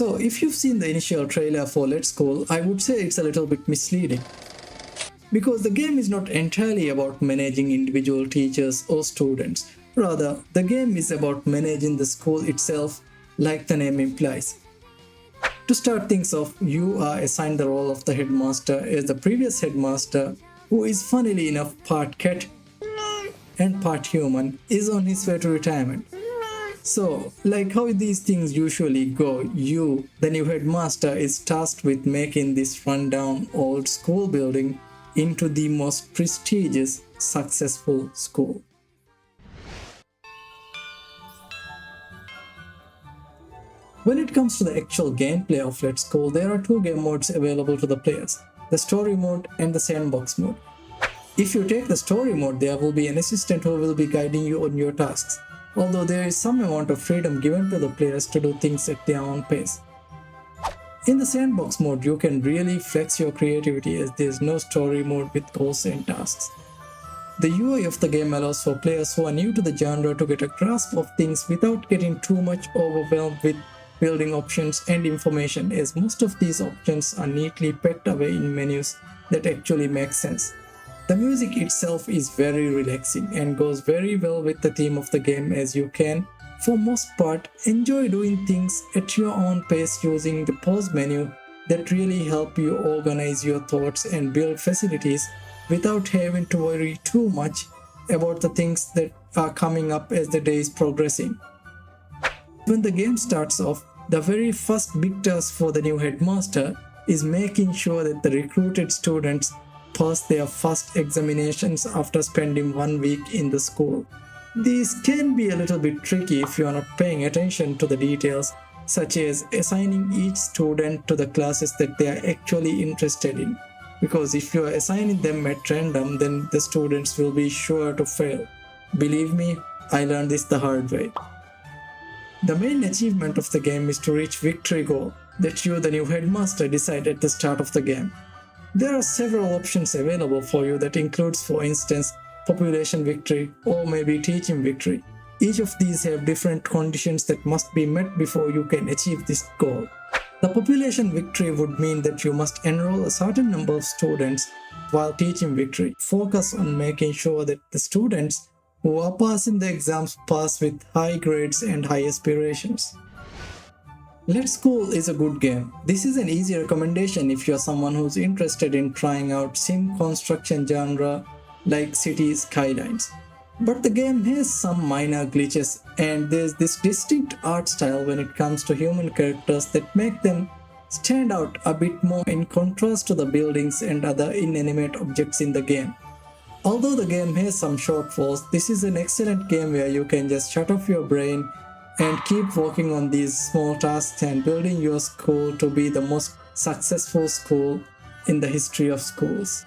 So if you've seen the initial trailer for Let's School, I would say it's a little bit misleading. Because the game is not entirely about managing individual teachers or students. Rather, the game is about managing the school itself, like the name implies. To start things off, you are assigned the role of the headmaster as the previous headmaster, who is funnily enough part cat and part human, is on his way to retirement. So, like how these things usually go, you, the new headmaster, is tasked with making this rundown old school building into the most prestigious, successful school. When it comes to the actual gameplay of Let's Go, there are two game modes available to the players, the story mode and the sandbox mode. If you take the story mode, there will be an assistant who will be guiding you on your tasks, although there is some amount of freedom given to the players to do things at their own pace. In the sandbox mode, you can really flex your creativity as there is no story mode with goals and tasks. The UI of the game allows for players who are new to the genre to get a grasp of things without getting too much overwhelmed with building options and information, as most of these options are neatly packed away in menus that actually make sense. The music itself is very relaxing and goes very well with the theme of the game, as you can, for most part, enjoy doing things at your own pace using the pause menu that really help you organize your thoughts and build facilities without having to worry too much about the things that are coming up as the day is progressing. When the game starts off, the very first big task for the new headmaster is making sure that the recruited students pass their first examinations after spending 1 week in the school. These can be a little bit tricky if you are not paying attention to the details, such as assigning each student to the classes that they are actually interested in. Because if you are assigning them at random, then the students will be sure to fail. Believe me, I learned this the hard way. The main achievement of the game is to reach victory goal that you, the new headmaster, decide at the start of the game. There are several options available for you that includes, for instance, population victory or maybe teaching victory. Each of these have different conditions that must be met before you can achieve this goal. The population victory would mean that you must enroll a certain number of students, while teaching victory focus on making sure that the students who are passing the exams pass with high grades and high aspirations. Let's School is a good game. This is an easy recommendation if you're someone who's interested in trying out sim construction genre like City Skylines. But the game has some minor glitches, and there's this distinct art style when it comes to human characters that make them stand out a bit more in contrast to the buildings and other inanimate objects in the game. Although the game has some shortfalls, this is an excellent game where you can just shut off your brain and keep working on these small tasks and building your school to be the most successful school in the history of schools.